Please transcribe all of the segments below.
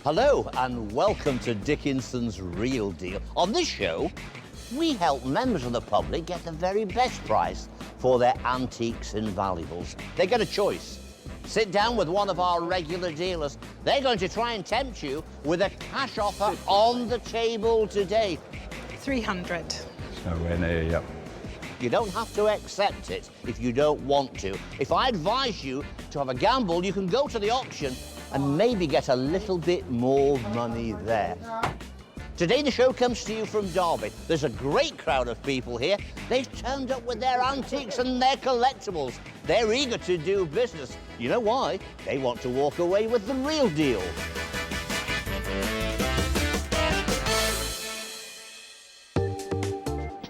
Hello and welcome to Dickinson's Real Deal. On this show, we help members of the public get the very best price for their antiques and valuables. They get a choice. Sit down with one of our regular dealers. They're going to try and tempt you with a cash offer on the table today. 300. Nowhere near, yep. You don't have to accept it if you don't want to. If I advise you to have a gamble, you can go to the auction and maybe get a little bit more money there. Today the show comes to you from Derby. There's a great crowd of people here. They've turned up with their antiques and their collectibles. They're eager to do business. You know why? They want to walk away with the real deal.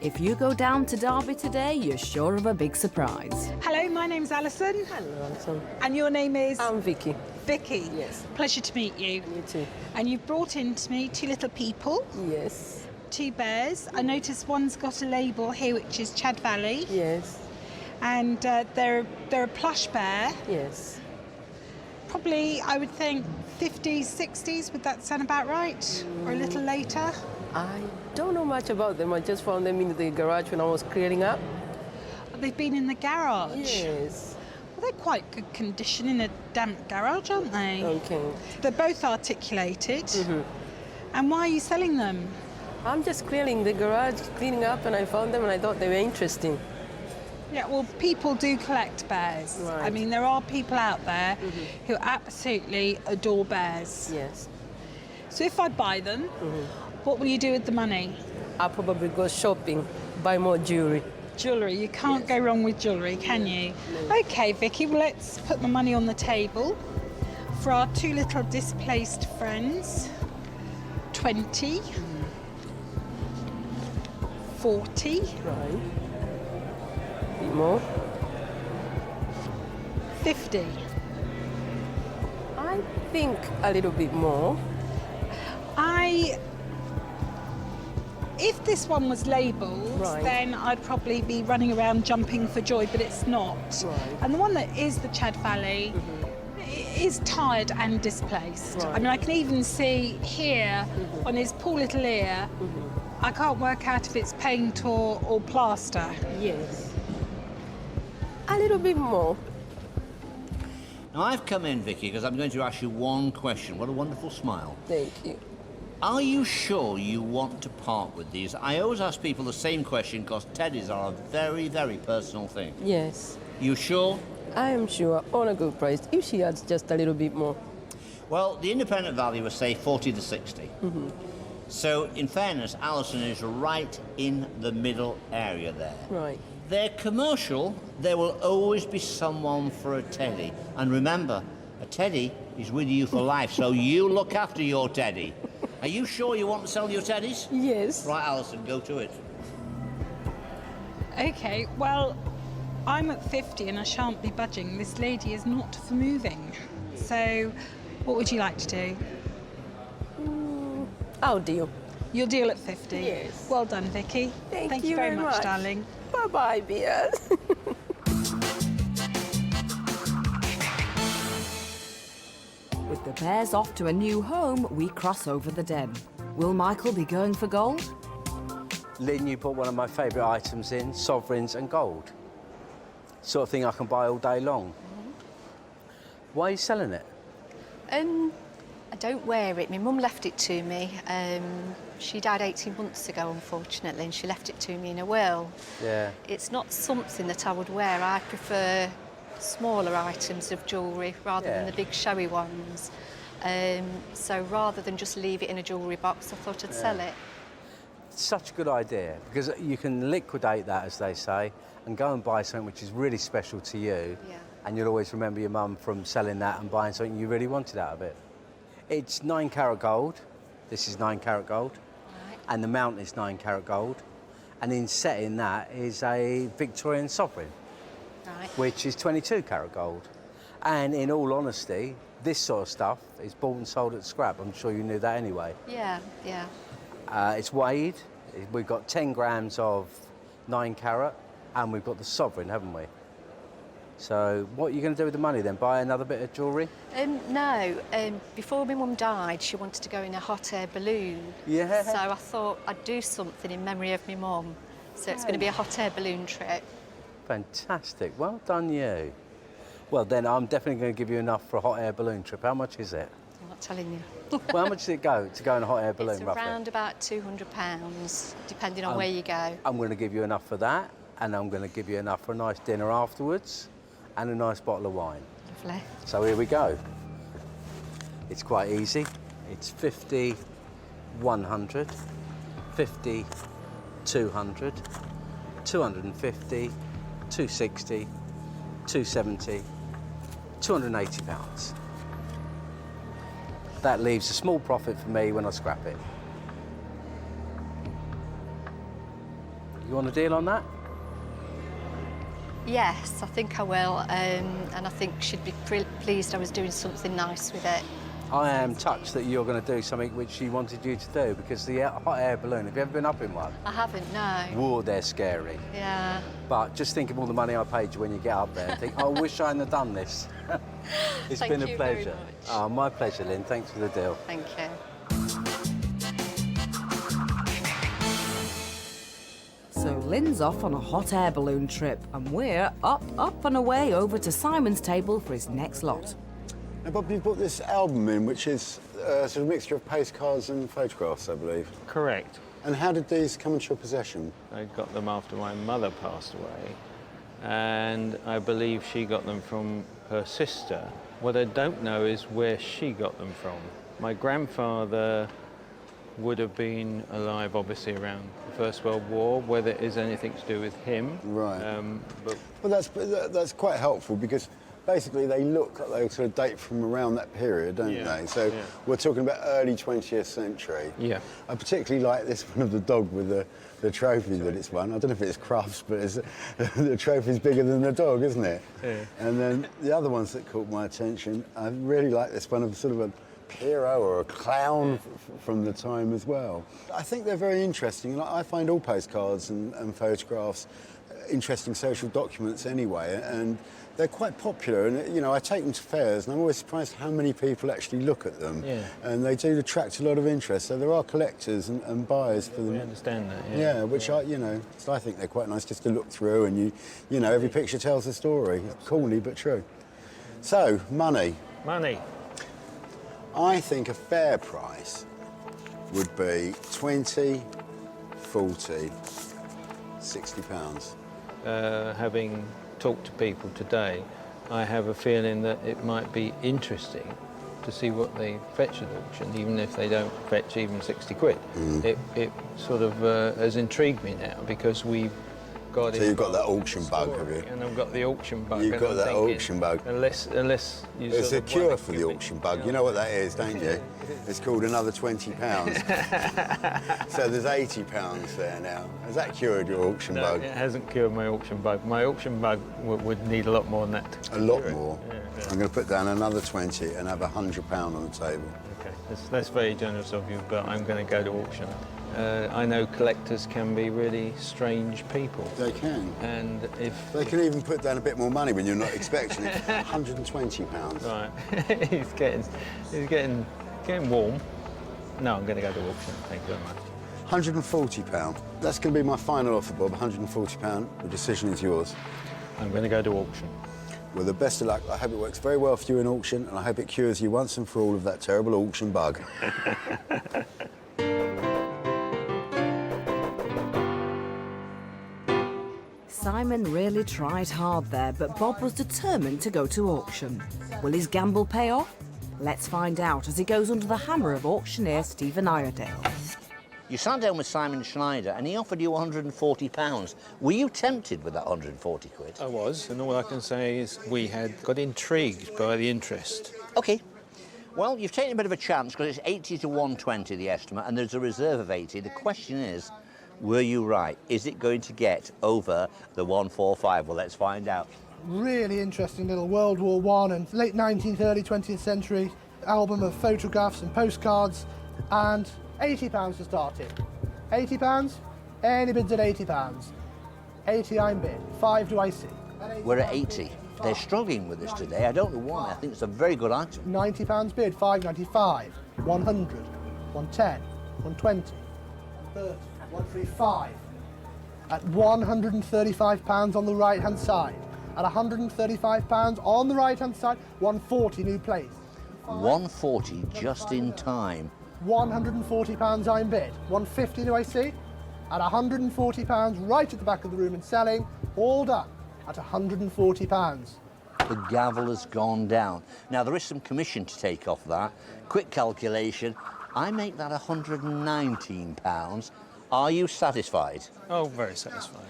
If you go down to Derby today, you're sure of a big surprise. Hello, my name's Alison. Hello, Alison. And your name is? I'm Vicky. Vicky. Yes. Pleasure to meet you. You too. And you've brought in to me two little people, Yes. two bears. I noticed one's got a label here, which is Chad Valley. Yes. And they're a plush bear. Yes. Probably, I would think, 50s, 60s. Would that sound about right? Or a little later? I don't know much about them. I just found them in the garage when I was clearing up. They've been in the garage. Yes. Well, they're quite good condition in a damp garage, aren't they? Okay. They're both articulated. Mm-hmm. And why are you selling them? I'm just clearing the garage, cleaning up, and I found them and I thought they were interesting. Yeah, well, people do collect bears. Right. I mean, there are people out there who absolutely adore bears. Yes. So if I buy them, what will you do with the money? I'll probably go shopping, buy more jewelry. Jewellery. You can't go wrong with jewellery, can you? No. OK, Vicky, well, let's put the money on the table for our two little displaced friends. 20. 40. Right. Bit more. 50. I think a little bit more. If this one was labelled, Right. then I'd probably be running around jumping for joy, but it's not. Right. And the one that is the Chad Valley is tired and displaced. Right. I mean, I can even see here on his poor little ear, I can't work out if it's paint or plaster. Yes. A little bit more. Now, I've come in, Vicky, because I'm going to ask you one question. What a wonderful smile. Thank you. Are you sure you want to part with these? I always ask people the same question because teddies are a very, very personal thing. Yes. You sure? I am sure, on a good price, if she adds just a little bit more. Well, the independent value was, say, 40 to 60. So, in fairness, Alison is right in the middle area there. Right. They're commercial. There will always be someone for a teddy. And remember, a teddy is with you for life, so you look after your teddy. Are you sure you want to sell your teddies? Yes. Right, Alison, go to it. OK, well, I'm at 50 and I shan't be budging. This lady is not for moving. So, what would you like to do? I'll deal. You'll deal at 50? Yes. Well done, Vicky. Thank you you very very much, much. darling. Bye-bye, beers. With the bears off to a new home, we cross over the Den. Will Michael be going for gold? Lynn, you put one of my favourite items in, sovereigns and gold. Sort of thing I can buy all day long. Why are you selling it? I don't wear it. My mum left it to me. She died 18 months ago, unfortunately, and she left it to me in a will. Yeah. It's not something that I would wear. I prefer smaller items of jewellery rather than the big showy ones. So rather than just leave it in a jewellery box, I thought I'd sell it. Such a good idea, because you can liquidate that, as they say, and go and buy something which is really special to you. Yeah. And you'll always remember your mum from selling that and buying something you really wanted out of it. It's 9 carat gold. This is 9 carat gold. Right. And the mount is 9 carat gold. And in setting that is a Victorian sovereign, Right. which is 22 carat gold. And in all honesty, this sort of stuff is bought and sold at scrap. I'm sure you knew that anyway. Yeah, yeah. It's weighed. We've got 10 grams of 9 carat, and we've got the sovereign, haven't we? So what are you going to do with the money then? Buy another bit of jewellery? No, before my mum died, she wanted to go in a hot air balloon. Yeah. So I thought I'd do something in memory of my mum. So it's going to be a hot air balloon trip. Fantastic. Well done you. Well, then I'm definitely going to give you enough for a hot air balloon trip. How much is it? I'm not telling you. Well, how much does it go to go in a hot air balloon, It's roughly? around about £200, depending on where you go. I'm going to give you enough for that, and I'm going to give you enough for a nice dinner afterwards and a nice bottle of wine. Lovely. So here we go. It's quite easy. It's 50, 100, 50, 200, 250, 260, 270, £280. That leaves a small profit for me when I scrap it. You want a deal on that? Yes, I think I will, and I think she'd be pleased I was doing something nice with it. I am touched that you're going to do something which she wanted you to do, because the hot air balloon, have you ever been up in one? I haven't, no. Whoa, they're scary. Yeah. But just think of all the money I paid you when you get up there and think, I wish I hadn't have done this. It's Thank been a you very pleasure. much. Oh, my pleasure, Lynn. Thanks for the deal. Thank you. So Lynn's off on a hot air balloon trip, and we're up and away over to Simon's table for his next lot. Now, Bob, you've brought this album in, which is sort of a mixture of postcards and photographs, I believe. Correct. And how did these come into your possession? I got them after my mother passed away, and I believe she got them from her sister. What I don't know is where she got them from. My grandfather would have been alive, obviously, around the First World War, whether it is anything to do with him. Right. But Well, that's quite helpful, because basically they look like they sort of date from around that period, don't Yeah, they? So yeah. we're talking about early 20th century. Yeah. I particularly like this one of the dog with the trophy that it's won. I don't know if it's Crufts, but the trophy's bigger than the dog, isn't it? Yeah. And then the other ones that caught my attention, I really like this one of sort of a hero or a clown from the time as well. I think they're very interesting, and I find all postcards and photographs interesting social documents anyway, and they're quite popular, and you know, I take them to fairs and I'm always surprised how many people actually look at them. Yeah. And they do attract a lot of interest, so there are collectors and buyers for them. I understand that, Yeah, which I think they're quite nice just to look through, and you know, every picture tells a story. Corny but true. So, money. Money. I think a fair price would be 20, 40, £60. Having talked to people today, I have a feeling that it might be interesting to see what they fetch at auction, even if they don't fetch even 60 quid. It sort of has intrigued me now, because we've got So you've got that auction bug, have you? And I've got the auction bug. You've and got I'm that thinking, auction bug. Unless you There's sort a of cure want to for the give me- auction bug. You know what that is, don't you? It's called another £20. So there's £80 there now. Has that cured your auction No, bug? it hasn't cured my auction bug. My auction bug would need a lot more than that. A lot Cure it. more. Yeah. I'm going to put down another 20 and have £100 on the table. Okay, that's very generous of you, but I'm going to go to auction. I know collectors can be really strange people, They can. and if They can even put down a bit more money when you're not expecting it. £120. right, he's getting warm. No, I'm going to go to auction. Thank you very much. £140. That's going to be my final offer, Bob. £140. The decision is yours. I'm going to go to auction. Well, the best of luck. I hope it works very well for you in auction, and I hope it cures you once and for all of that terrible auction bug. Simon really tried hard there, but Bob was determined to go to auction. Will his gamble pay off? Let's find out as he goes under the hammer of auctioneer Stephen Iredale. You sat down with Simon Schneider and he offered you £140. Were you tempted with that 140 quid? I was, and all I can say is we had got intrigued by the interest. OK. Well, you've taken a bit of a chance because it's 80 to 120, the estimate, and there's a reserve of 80. The question is, were you right? Is it going to get over the 145? Well, let's find out. Really interesting little World War I and late 19th, early 20th century album of photographs and postcards, and £80 to start it. £80? Any bids at £80? 80 I'm bid. 5 do I see? We're at 80. They're struggling with this today. I don't know why. I think it's a very good item. £90 bid, £5.95, 100, 110, 120, 130, 135. At £135 on the right-hand side. At £135 on the right-hand side, 140 new place. 140 just in time. £140 I'm bid. 150 do I see? At £140 right at the back of the room and selling, all done at £140. The gavel has gone down. Now, there is some commission to take off that. Quick calculation, I make that £119. Are you satisfied? Oh, very satisfied.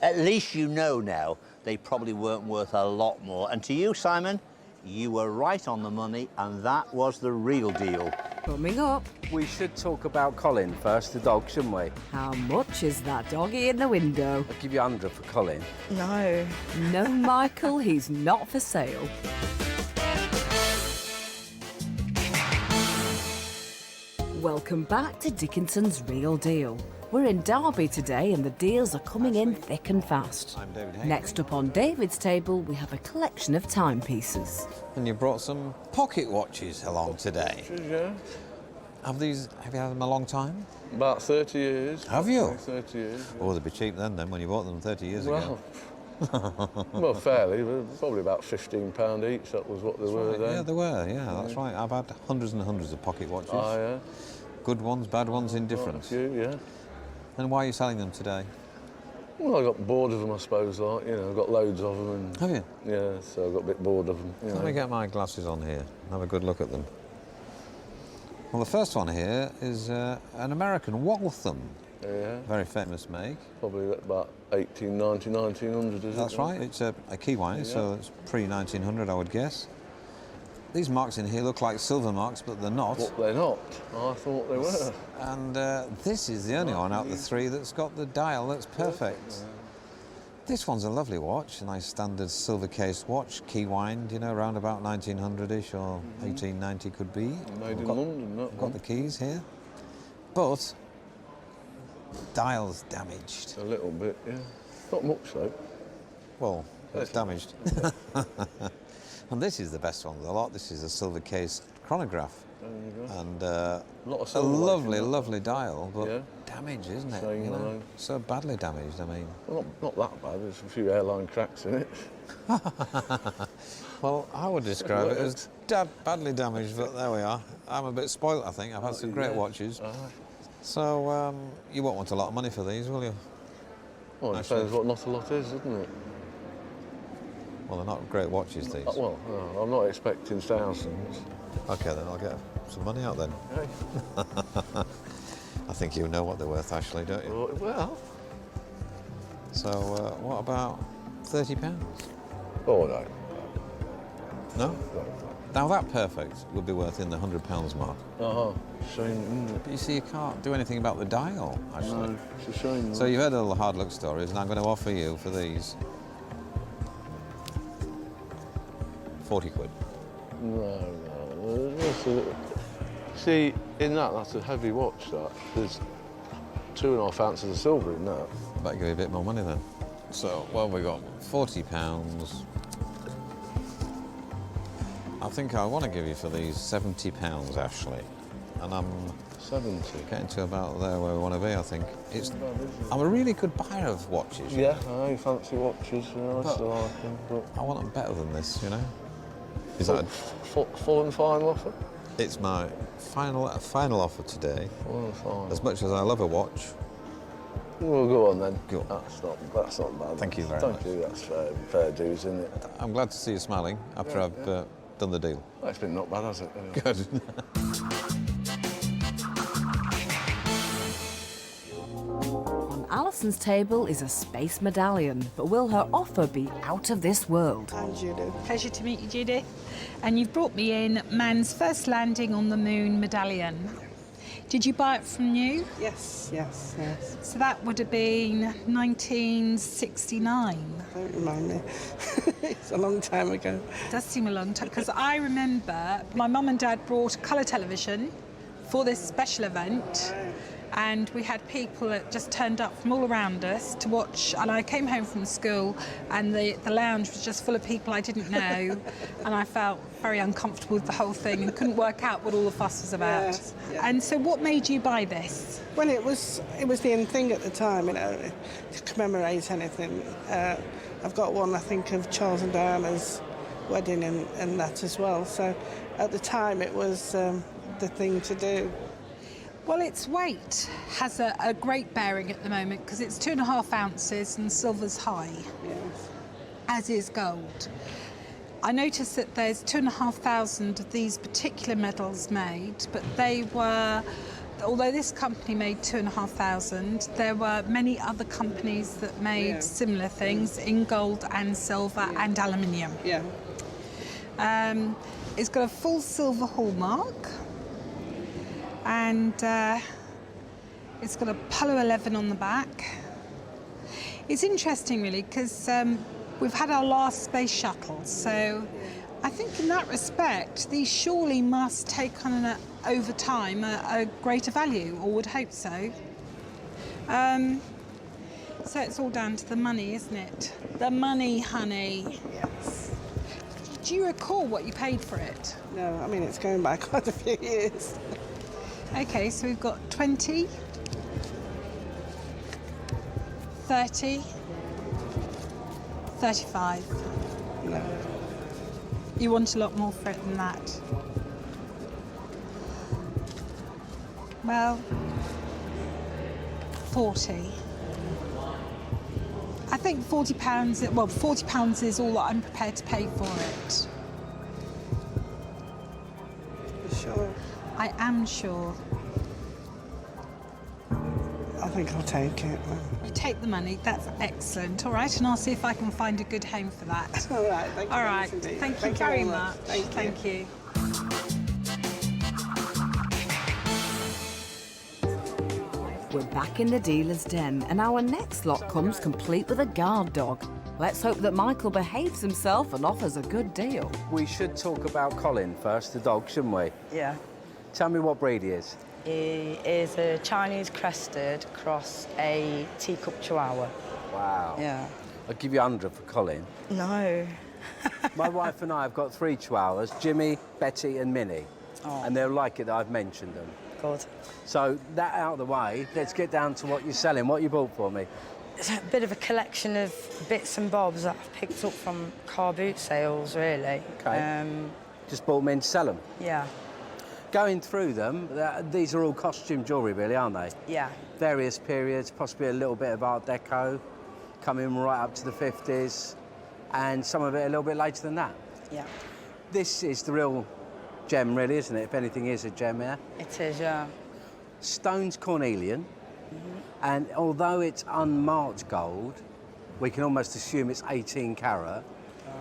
At least you know now they probably weren't worth a lot more. And to you, Simon, you were right on the money, and that was the real deal. Coming up, We should talk about Colin first, the dog, shouldn't we? how much is that doggy in the window? I'll give you 100 for Colin. No. No, Michael, he's not for sale. Welcome back to Dickinson's Real Deal. We're in Derby today and the deals are coming in thick and fast. I'm David Hay. Next up on David's table, we have a collection of timepieces. And you brought some pocket watches along today. Yeah, Have you had them a long time? about 30 years. Have you? 30 years. Oh, they'd be cheap then when you bought them 30 years ago. Well, fairly, but probably about £15 each, that was what they were Right, then. yeah, they were, yeah, that's right. I've had hundreds and hundreds of pocket watches. Oh, yeah. Good ones, bad ones, A indifferent. few, yeah. And why are you selling them today? Well, I got bored of them, I suppose, like, you know, I've got loads of them and... Have you? Yeah, so I got a bit bored of them, you Let know. me get my glasses on here and have a good look at them. Well, the first one here is an American Waltham. Yeah, Very famous make. probably about 1890, 1900, is it? That's right, it's a key wine, so it's pre-1900, I would guess. These marks in here look like silver marks, but they're not. But they're not. I thought they were. And this is the only one out of the three that's got the dial that's perfect. This one's a lovely watch, a nice standard silver cased watch, key wind, you know, around about 1900-ish or 1890 could be. Made in got, London, that I've one. got the keys here. But dial's damaged. A little bit, yeah. Not much, though. Well, it's damaged. And this is the best one of the lot. This is a silver cased chronograph. There you go. And Lot of a silver lovely, in that. lovely dial, but Yeah. damaged, isn't it? Saying You know? hello. So badly damaged, I mean. Well, not that bad, there's a few airline cracks in it. Well, I would describe it as badly damaged, but there we are. I'm a bit spoilt, I think. I've had some great watches. So, you won't want a lot of money for these, will you? Well, it Actually- depends what not a lot is, isn't it? Well, they're not great watches, these. Well, no, I'm not expecting thousands. OK, then I'll get some money out then. Okay. I think you know what they're worth, actually, don't you? Well, So, what about £30? oh no. No? Now, that perfect would be worth in the £100 mark. Shame, isn't it? But you see, you can't do anything about the dial, actually. No, it's a shame. So you've heard all the hard luck stories, and I'm going to offer you for these 40 quid. No. See, in that's a heavy watch, that. There's 2.5 ounces of silver in that. Better give you a bit more money then. So, what have we got? £40. I think I want to give you for these £70, actually. And I'm 70. getting to about there where we want to be, I think. I'm a really good buyer of watches. Yeah, I know you fancy watches, you know, I still like them, but... I want them better than this, you know? Is that Full and final offer? It's my final offer today. Full and final. As much as I love a watch, Well, go on then. Go on. That's not bad. Thank you very Thank much. you, that's fair dues, isn't it? I'm glad to see you smiling after I've done the deal. Well, it's been not bad, has it? Good. On Alison's table is a space medallion, but will her offer be out of this world? And Judy. Pleasure to meet you, Judith. And you've brought me in man's first landing on the moon medallion. Did you buy it from new? Yes. So that would have been 1969. Don't remind me. It's a long time ago. It does seem a long time, because I remember my mum and dad brought a colour television for this special event, And we had people that just turned up from all around us to watch. And I came home from school and the lounge was just full of people I didn't know. And I felt very uncomfortable with the whole thing and couldn't work out what all the fuss was about. Yes, yeah. And so what made you buy this? Well, it was the in thing at the time, you know, to commemorate anything. I've got one, I think, of Charles and Diana's wedding and that as well. So at the time it was the thing to do. Well, its weight has a great bearing at the moment because it's 2.5 ounces and silver's high, Yes. as is gold. I noticed that there's 2,500 of these particular medals made, but they were, although this company made 2,500, there were many other companies that made similar things in gold and silver and aluminium. Yeah. It's got a full silver hallmark. And it's got a Apollo 11 on the back. It's interesting, really, because we've had our last space shuttle, so I think in that respect, these surely must take on, over time, a greater value, or would hope so. So it's all down to the money, isn't it? The money, honey. Yes. Do you recall what you paid for it? No, I mean, it's going back quite a few years. Okay, so we've got 20, 30, 35. No. You want a lot more for it than that? Well, 40. I think £40, well, £40 is all that I'm prepared to pay for it. You sure? I am sure. I think I'll take it. You take the money, that's excellent. All right, and I'll see if I can find a good home for that. All right, thank you. All right, thank you very much. Thank you. We're back in the dealer's den, and our next lot comes complete with a guard dog. Let's hope that Michael behaves himself and offers a good deal. We should talk about Colin first, the dog, shouldn't we? Yeah. Tell me what breed he is. He is a Chinese crested cross a teacup chihuahua. Wow. Yeah. I'll give you 100 for Colin. No. My wife and I have got 3 chihuahuas, Jimmy, Betty and Minnie. Oh. And they'll like it that I've mentioned them. Good. So, that out of the way, let's get down to what you're selling. What you bought for me? It's a bit of a collection of bits and bobs that I've picked up from car boot sales, really. Okay. Just bought them in to sell them? Yeah. Going through them, these are all costume jewellery, really, aren't they? Yeah. Various periods, possibly a little bit of Art Deco, coming right up to the 50s, and some of it a little bit later than that. Yeah. This is the real gem, really, isn't it? If anything is a gem here. It is, yeah. Stone's cornelian, and although it's unmarked gold, we can almost assume it's 18 carat,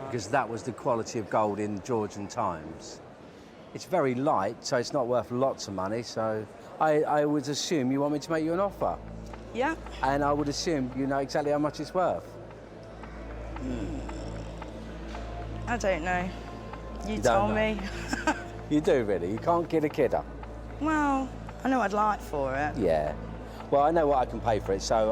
because that was the quality of gold in Georgian times. It's very light, so it's not worth lots of money, so I would assume you want me to make you an offer. Yeah. And I would assume you know exactly how much it's worth. I don't know. You don't told know. me. You do, really? You can't kid a kidder? Well, I know I'd like for it. Yeah. Well, I know what I can pay for it, so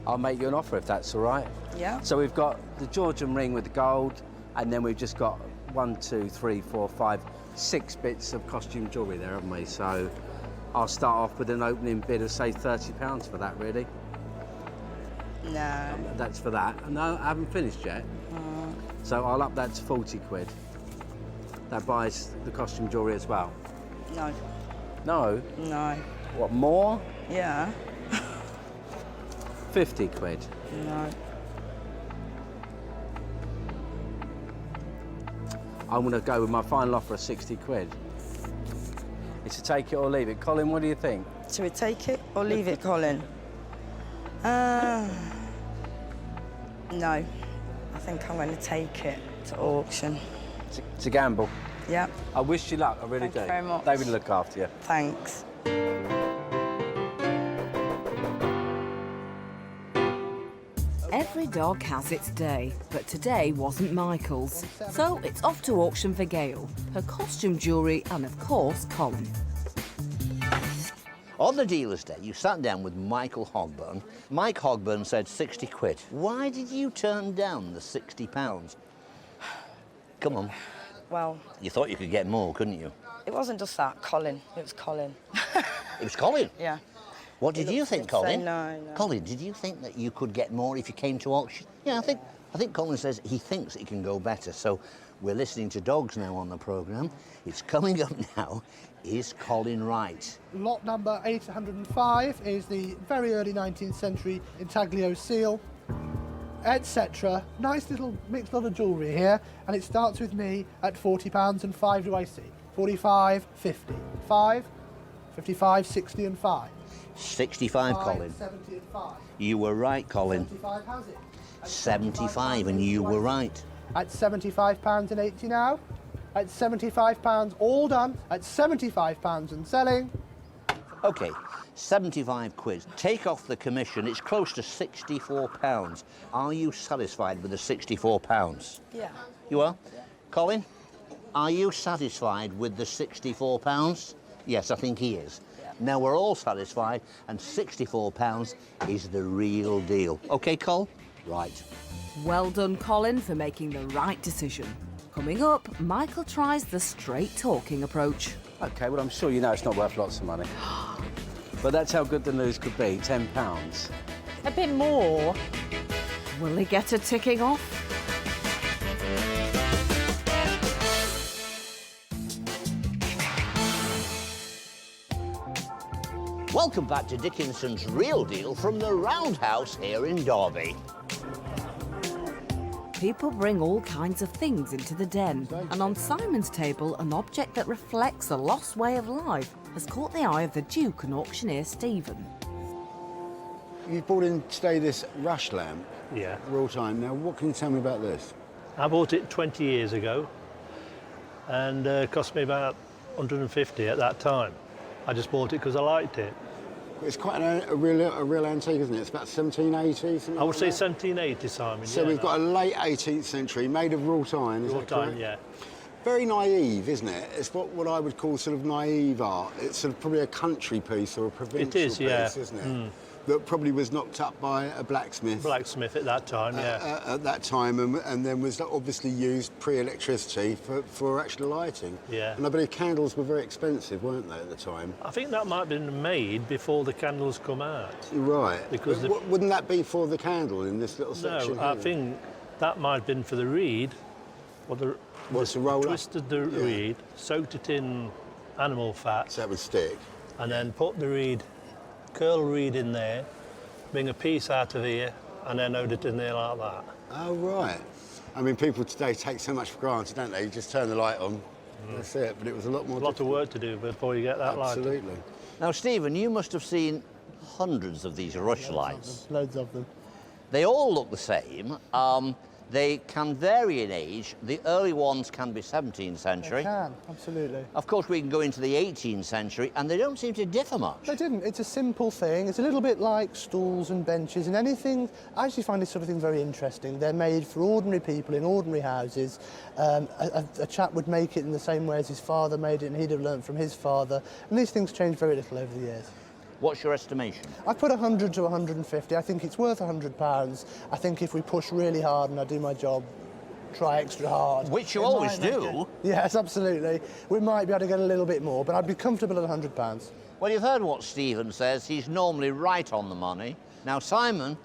I'll make you an offer if that's all right. Yeah. So we've got the Georgian ring with the gold, and then we've just got 1, 2, 3, 4, 5, 6 bits of costume jewellery there, haven't we? So I'll start off with an opening bid of, say, £30 for that, really. No. That's for that. No, I haven't finished yet. So I'll up that to 40 quid. That buys the costume jewellery as well. No. No? No. What, more? Yeah. 50 quid. No. I'm going to go with my final offer of 60 quid. It's a take it or leave it. Colin, what do you think? Should we take it or leave it, Colin? No. I think I'm going to take it to auction. It's a gamble. Yeah. I wish you luck, I really do. Thank you very much. David will look after you. Thanks. Every dog has its day, but today wasn't Michael's. So it's off to auction for Gail, her costume jewellery and, of course, Colin. On the dealer's day, you sat down with Michael Hogburn. Mike Hogburn said 60 quid. Why did you turn down the £60? Come on. Well, You thought you could get more, couldn't you? it wasn't just that, Colin. It was Colin. It was Colin? Yeah. What did you think, Colin? No. Colin, did you think that you could get more if you came to auction? Yeah, I think Colin says he thinks it can go better. So we're listening to dogs now on the programme. It's coming up now. Is Colin right? Lot number 805 is the very early 19th century intaglio seal, etc. Nice little mixed lot of jewellery here, and it starts with me at £40 and 5 do I see? 45, 50, 5, 55, 60 and 5. 65, 5, Colin. 70 and 5. You were right, Colin. 75, how's it? 75, and you were right. At £75 and 80 now. At £75 all done. At £75 and selling. OK, 75 quid. Take off the commission, it's close to £64. Are you satisfied with the £64? Yeah. You are? Colin, are you satisfied with the £64? Yes, I think he is. Yeah. Now we're all satisfied, and £64 is the real deal. OK, Col? Right. Well done, Colin, for making the right decision. Coming up, Michael tries the straight-talking approach. OK, well, I'm sure you know it's not worth lots of money. But that's how good the news could be, £10. A bit more. Will he get a ticking off? Welcome back to Dickinson's Real Deal from the Roundhouse here in Derby. People bring all kinds of things into the den, and on Simon's table, an object that reflects a lost way of life has caught the eye of the Duke and auctioneer Stephen. You brought in today this rush lamp. Yeah. Real time. Now, what can you tell me about this? I bought it 20 years ago and it cost me about 150 at that time. I just bought it because I liked it. It's quite a real antique, isn't it? It's about 1780, something I would like say that? 1780, Simon. So yeah, we've got a late 18th century, made of raw time, is raw that time, correct? yeah. Very naive, isn't it? It's what I would call sort of naive art. It's sort of probably a country piece or a provincial piece, isn't it? Mm. That probably was knocked up by a blacksmith. Blacksmith at that time, yeah. At that time, and then was obviously used pre-electricity for actual lighting. Yeah. And I believe candles were very expensive, weren't they, at the time? I think that might have been made before the candles come out. Right. Because wouldn't that be for the candle in this little section? No, I think that might have been for the reed. What's the roller? Twisted the reed, soaked it in animal fat. So that would stick. And then put the reed, curl reed in there, bring a piece out of here, and then hold it in there like that. Oh, right. I mean, people today take so much for granted, don't they? You just turn the light on, that's it. But it was a lot more. A lot of work to do before you get that light. Absolutely. Now, Stephen, you must have seen hundreds of these rush lights. Loads of them. They all look the same. They can vary in age. The early ones can be 17th century. They can, absolutely. Of course, we can go into the 18th century, and they don't seem to differ much. They didn't. It's a simple thing. It's a little bit like stools and benches and anything. I actually find this sort of thing very interesting. They're made for ordinary people in ordinary houses. A chap would make it in the same way as his father made it, and he'd have learnt from his father. And these things change very little over the years. What's your estimation? I put 100 to 150. I think it's worth £100. I think if we push really hard and I do my job, try extra hard. Which you always do. Yes, absolutely. We might be able to get a little bit more, but I'd be comfortable at £100. Well, you've heard what Stephen says. He's normally right on the money. Now, Simon,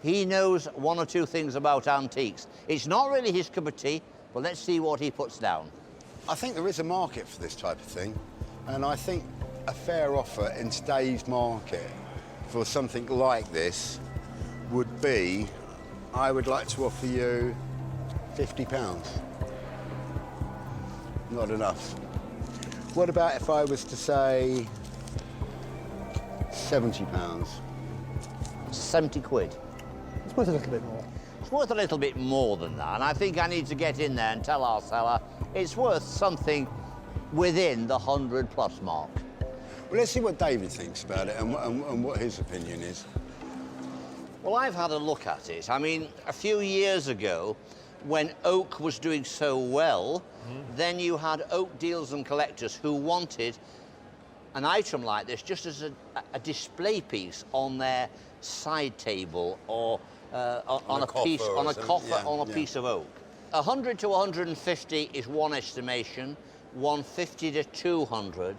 he knows one or two things about antiques. It's not really his cup of tea, but let's see what he puts down. I think there is a market for this type of thing, and I think a fair offer in today's market for something like this would be, I would like to offer you £50. Not enough. What about if I was to say £70? 70 quid. It's worth a little bit more. It's worth a little bit more than that, and I think I need to get in there and tell our seller it's worth something within the 100+ mark. Well, let's see what David thinks about it and what his opinion is. Well, I've had a look at it. I mean, a few years ago, when oak was doing so well, then you had oak dealers and collectors who wanted an item like this just as a display piece on their side table or on a piece, on a coffer, on a piece of oak. 100 to 150 is one estimation, 150 to 200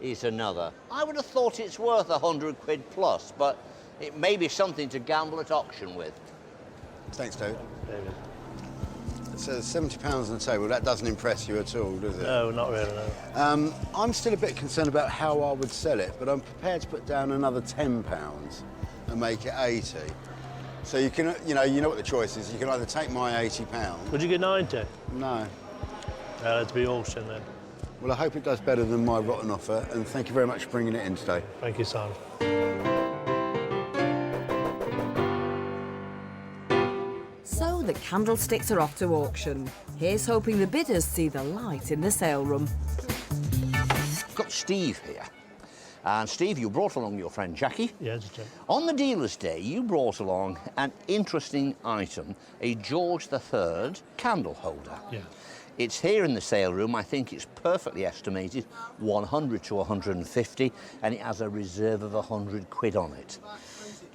is another. I would have thought it's worth 100 quid plus, but it may be something to gamble at auction with. Thanks, David. It says £70 on the table. That doesn't impress you at all, does it? No, not really, no. I'm still a bit concerned about how I would sell it, but I'm prepared to put down another £10 and make it 80. So you can, you know what the choice is. You can either take my £80. Would you get 90? No. That'd be auction then. Well, I hope it does better than my rotten offer, and thank you very much for bringing it in today. Thank you, Simon. So the candlesticks are off to auction. Here's hoping the bidders see the light in the sale room. I've got Steve here. And Steve, you brought along your friend Jackie. Yes, Jack. On the dealer's day, you brought along an interesting item, a George III candle holder. Yeah. It's here in the sale room. I think it's perfectly estimated, 100 to 150, and it has a reserve of 100 quid on it.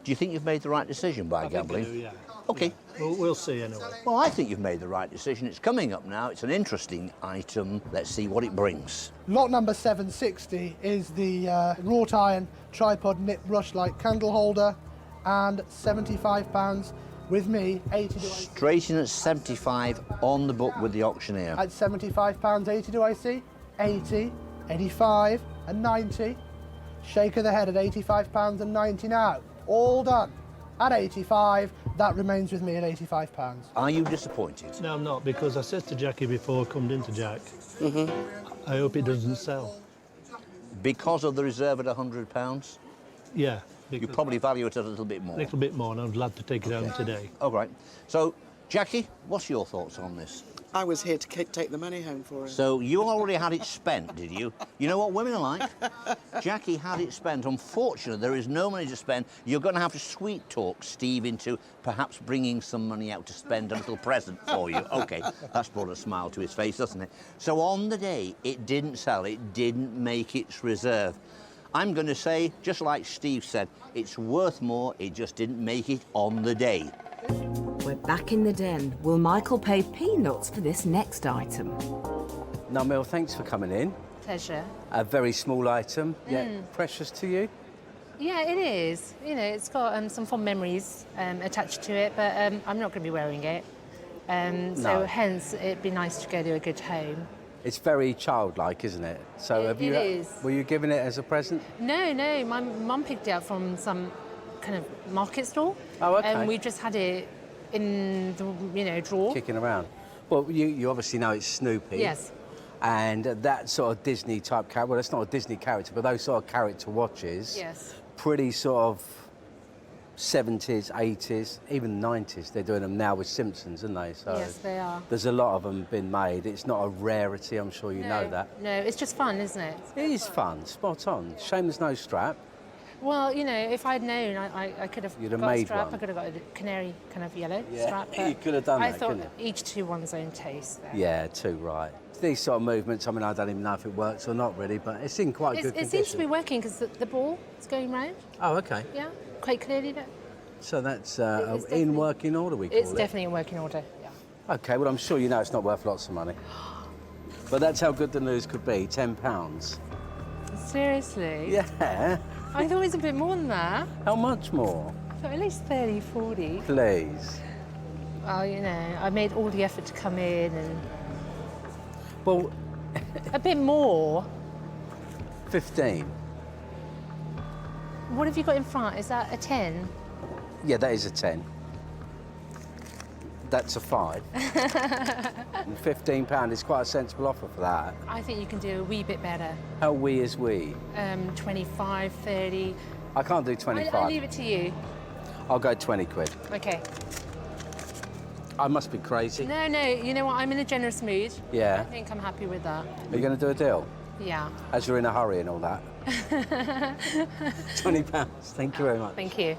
Do you think you've made the right decision by gambling? I think I do, yeah. OK. Yeah. We'll see anyway. Well, I think you've made the right decision. It's coming up now. It's an interesting item. Let's see what it brings. Lot number 760 is the wrought iron tripod knit rushlight candle holder, and £75 with me, 80 do I see? Straight in at 75 on the book with the auctioneer. At £75, 80 do I see? 80, 85 and 90. Shake of the head at £85 and 90 now. All done. At 85, that remains with me at £85. Are you disappointed? No, I'm not, because I said to Jackie before I come into Jack, I hope it doesn't sell. Because of the reserve at £100? Yeah. You probably value it a little bit more. A little bit more, and I'm glad to take it home today. All right. So, Jackie, what's your thoughts on this? I was here to take the money home for him. So you already had it spent, did you? You know what women are like? Jackie had it spent. Unfortunately, there is no money to spend. You're going to have to sweet talk Steve into perhaps bringing some money out to spend a little present for you. OK, that's brought a smile to his face, doesn't it? So on the day, it didn't sell. It didn't make its reserve. I'm going to say, just like Steve said, it's worth more. It just didn't make it on the day. We're back in the den. Will Michael pay peanuts for this next item? No, Mel, thanks for coming in. Pleasure. A very small item, yet precious to you. Yeah, it is. You know, it's got some fond memories attached to it, but I'm not going to be wearing it. So hence, it'd be nice to go to a good home. It's very childlike, isn't it? So It is. Were you giving it as a present? No, my mum picked it up from some kind of market stall. Oh, OK. And we just had it in the, drawer. Kicking around. Well, you obviously know it's Snoopy. Yes. And that sort of Disney type character, well, it's not a Disney character, but those sort of character watches. Yes. Pretty sort of 70s, 80s, even 90s. They're doing them now with Simpsons, aren't they? So yes, they are. There's a lot of them been made. It's not a rarity, I'm sure you know that. No, it's just fun, isn't it? It is fun, spot on. Shame there's no strap. Well, if I'd known, I could have You'd have got made a strap. one. I could have got a canary kind of yellow strap. You could have done I that, thought couldn't you? each to one's own taste there. Yeah, too right. These sort of movements, I mean, I don't even know if it works or not really, but it's in quite good It condition. seems to be working because the ball is going round. Oh, OK. Yeah, quite clearly. So that's in working order, we call it? It's definitely in working order, yeah. OK, well, I'm sure you know it's not worth lots of money. But that's how good the news could be, £10. Seriously? Yeah. I thought it was a bit more than that. How much more? I thought at least 30, 40. Please. Well, I made all the effort to come in and... Well... a bit more. 15. What have you got in front? Is that a 10? Yeah, that is a 10. That's a 5. And £15 is quite a sensible offer for that. I think you can do a wee bit better. How wee is wee? 25, 30. I can't do 25. I'll leave it to you. I'll go 20 quid. OK. I must be crazy. No, you know what? I'm in a generous mood. Yeah. I think I'm happy with that. Are you going to do a deal? Yeah. As you're in a hurry and all that. £20. Thank you very much. Thank you.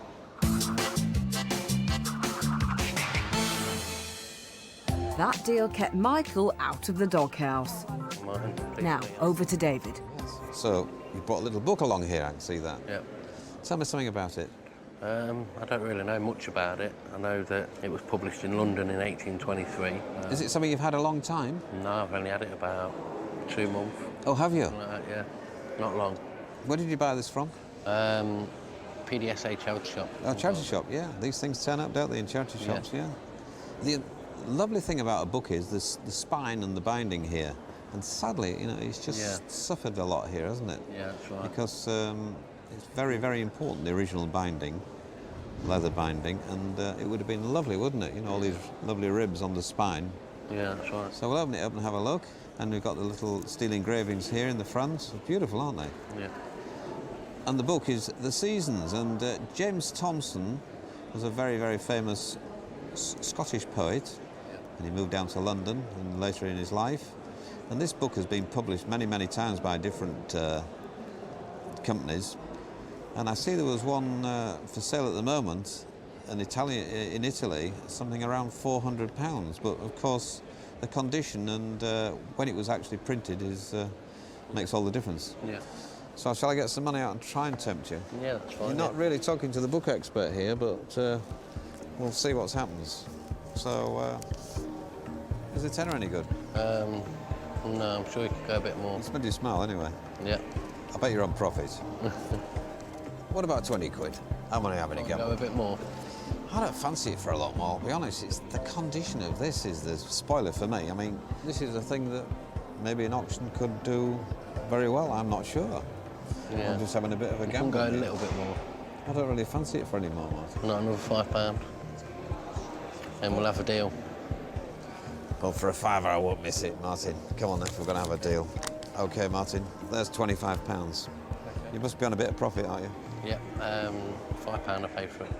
That deal kept Michael out of the doghouse. Now, over to David. So you brought a little book along here, I can see that. Yep. Tell me something about it. I don't really know much about it. I know that it was published in London in 1823. Is it something you've had a long time? No, I've only had it about 2 months. Oh, have you? Yeah, not long. Where did you buy this from? PDSA charity shop. Oh, charity shop, yeah. These things turn up, don't they, in charity shops, yeah. The lovely thing about a book is the spine and the binding here. And sadly, you know, it's just suffered a lot here, hasn't it? Yeah, that's right. Because it's very, very important, the original binding, leather binding, and it would have been lovely, wouldn't it? You know, all these lovely ribs on the spine. Yeah, that's right. So we'll open it up and have a look. And we've got the little steel engravings here in the front. They're beautiful, aren't they? Yeah. And the book is The Seasons, and James Thomson was a very, very famous Scottish poet, and he moved down to London and later in his life. And this book has been published many, many times by different companies. And I see there was one for sale at the moment, in Italy, something around £400. But of course, the condition and when it was actually printed makes all the difference. Yeah. So shall I get some money out and try and tempt you? Yeah, that's fine. You're not really talking to the book expert here, but we'll see what happens. So, is the tenner any good? No, I'm sure you could go a bit more. It's made you smile anyway. Yeah. I bet you're on profit. What about 20 quid? How many having a gamble? Go a bit more. I don't fancy it for a lot more. To be honest, it's the condition of this is the spoiler for me. I mean, this is a thing that maybe an auction could do very well. I'm not sure. Yeah. I'm just having a bit of a gamble. Go a little bit more. I don't really fancy it for any more, Martin. Not another £5. And we'll have a deal. Well, for a £5 I won't miss it, Martin. Come on, if we're going to have a deal. OK, Martin, there's £25. You must be on a bit of profit, aren't you? Yeah, £5 I paid for it.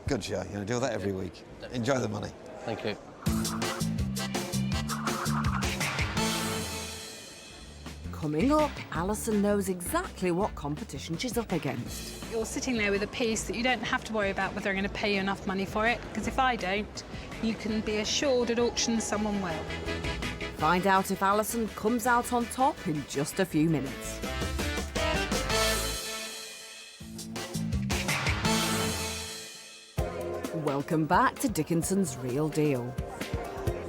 Good show. You're going to do that every week. Enjoy the money. Thank you. Coming up, Alison knows exactly what competition she's up against. You're sitting there with a piece that you don't have to worry about whether I'm going to pay you enough money for it, because if I don't, you can be assured at auction someone will. Find out if Alison comes out on top in just a few minutes. Welcome back to Dickinson's Real Deal.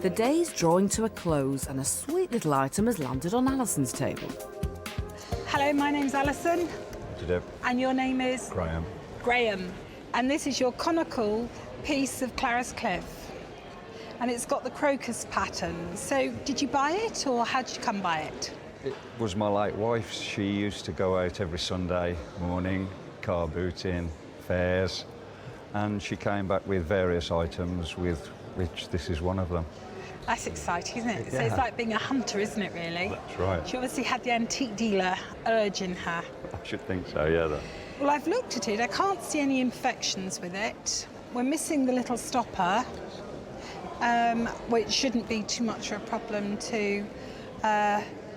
The day's drawing to a close and a sweet little item has landed on Alison's table. Hello, my name's Alison. Today. And your name is? Graham. Graham. And this is your conical piece of Clarice Cliff. And it's got the crocus pattern. So did you buy it or how did you come by it? It was my late wife's. She used to go out every Sunday morning, car booting, fairs, and she came back with various items, with which this is one of them. That's exciting, isn't it? Yeah. So it's like being a hunter, isn't it, really? That's right. She obviously had the antique dealer urge in her. I should think so, yeah. Well, I've looked at it. I can't see any imperfections with it. We're missing the little stopper, which shouldn't be too much of a problem to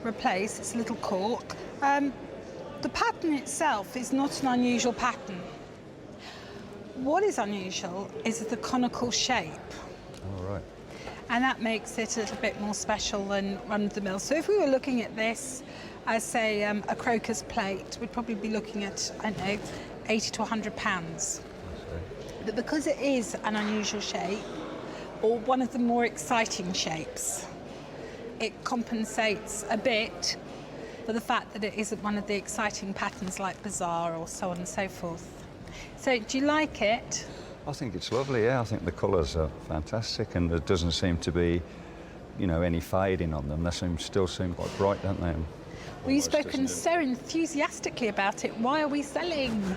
replace. It's a little cork. The pattern itself is not an unusual pattern. What is unusual is the conical shape. All right. And that makes it a little bit more special than run-of-the-mill. So if we were looking at this as, say, a crocus plate, we'd probably be looking at, I don't know, £80 to £100. But because it is an unusual shape, or one of the more exciting shapes, it compensates a bit for the fact that it isn't one of the exciting patterns like Bazaar or so on and so forth. So, do you like it? I think it's lovely, yeah. I think the colours are fantastic, and there doesn't seem to be, you know, any fading on them. They still seem quite bright, don't they? Well, you've spoken so enthusiastically about it. Why are we selling?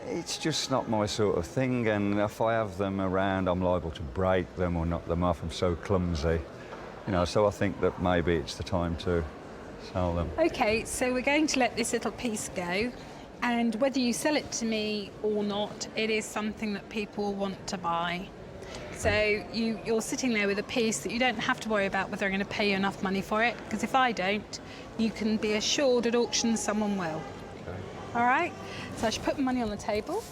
It's just not my sort of thing, and if I have them around, I'm liable to break them or knock them off. I'm so clumsy, you know, so I think that maybe it's the time to sell them. OK, so we're going to let this little piece go. And whether you sell it to me or not, it is something that people want to buy. So you're sitting there with a piece that you don't have to worry about whether I'm going to pay you enough money for it, because if I don't, you can be assured at auction someone will. Okay. All right? So I should put the money on the table.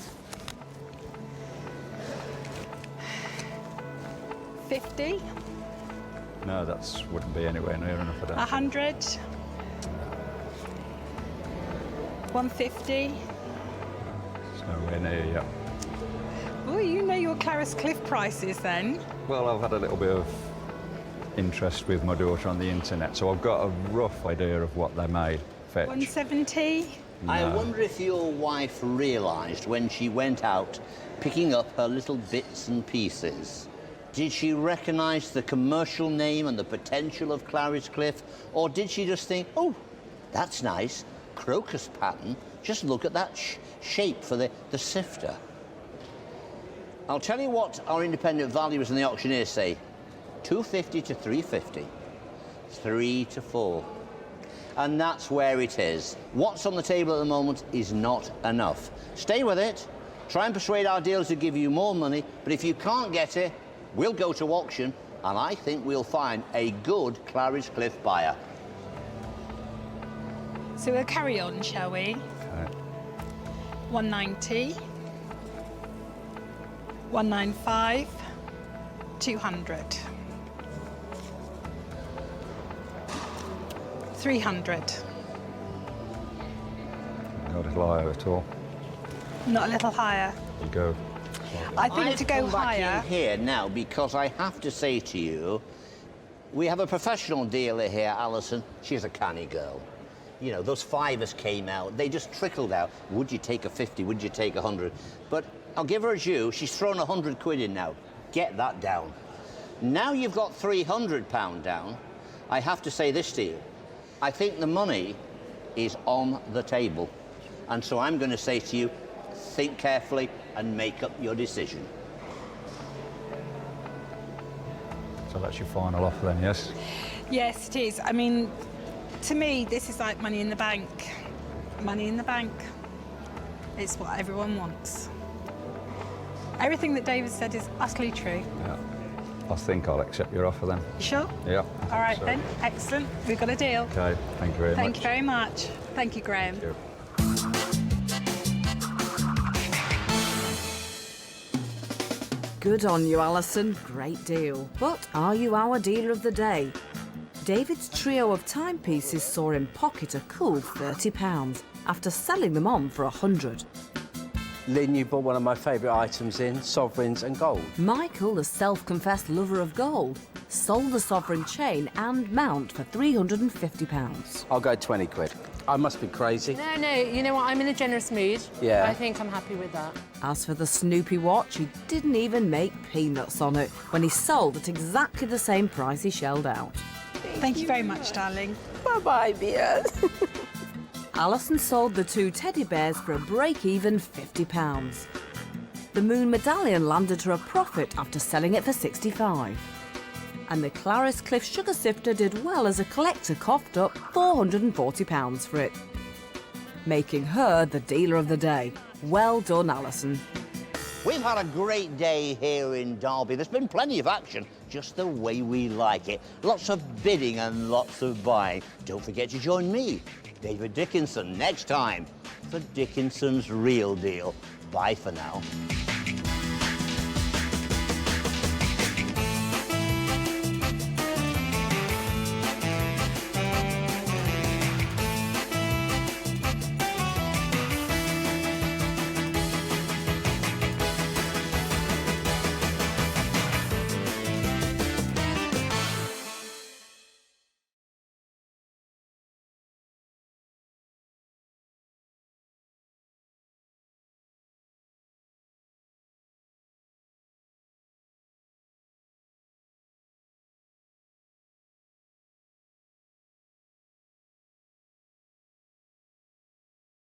50. No, that wouldn't be anywhere near enough of that. 100. 150. It's nowhere near yet. Oh, you know your Clarice Cliff prices then. Well, I've had a little bit of interest with my daughter on the internet, so I've got a rough idea of what they may fetch. 170. No. I wonder if your wife realised when she went out picking up her little bits and pieces, did she recognise the commercial name and the potential of Clarice Cliff, or did she just think, oh, that's nice, crocus pattern, just look at that shape for the sifter? I'll tell you what our independent valuers and the auctioneers say. 250 to 350, 3 to 4. And that's where it is. What's on the table at the moment is not enough. Stay with it. Try and persuade our dealers to give you more money, but if you can't get it, we'll go to auction, and I think we'll find a good Clarice Cliff buyer. So we'll carry on, shall we? Okay. 190. 195. 200. 300. Not a higher at all. Not a little higher. You go. I think I've to go come back higher. in here now because I have to say to you, we have a professional dealer here, Alison. She's a canny girl. You know, those fivers came out, they just trickled out. Would you take a 50? Would you take 100? But I'll give her a due. She's thrown 100 quid in now. Get that down. Now you've got £300 down. I have to say this to you. I think the money is on the table. And so I'm going to say to you, think carefully and make up your decision. So that's your final offer then, yes? Yes, it is. I mean, to me, this is like money in the bank. Money in the bank. It's what everyone wants. Everything that David said is utterly true. Yeah. I think I'll accept your offer then. Sure? Yeah. All right So- then. Excellent. We've got a deal. Okay, thank you very much. Thank you very much. Thank you, Graham. Thank you. Good on you, Alison. Great deal. But are you our dealer of the day? David's trio of timepieces saw him pocket a cool £30 after selling them on for 100. Lynn, you bought one of my favourite items in, sovereigns and gold. Michael, the self-confessed lover of gold, sold the sovereign chain and mount for £350. I'll go 20 quid. I must be crazy. No, you know what? I'm in a generous mood. Yeah. I think I'm happy with that. As for the Snoopy watch, he didn't even make peanuts on it when he sold at exactly the same price he shelled out. Thank you very much, darling. Bye-bye, dear. Alison sold the two teddy bears for a break-even £50. The moon medallion landed her a profit after selling it for £65. And the Clarice Cliff sugar sifter did well as a collector coughed up £440 for it, making her the dealer of the day. Well done, Alison. We've had a great day here in Derby. There's been plenty of action, just the way we like it. Lots of bidding and lots of buying. Don't forget to join me, David Dickinson, next time for Dickinson's Real Deal. Bye for now.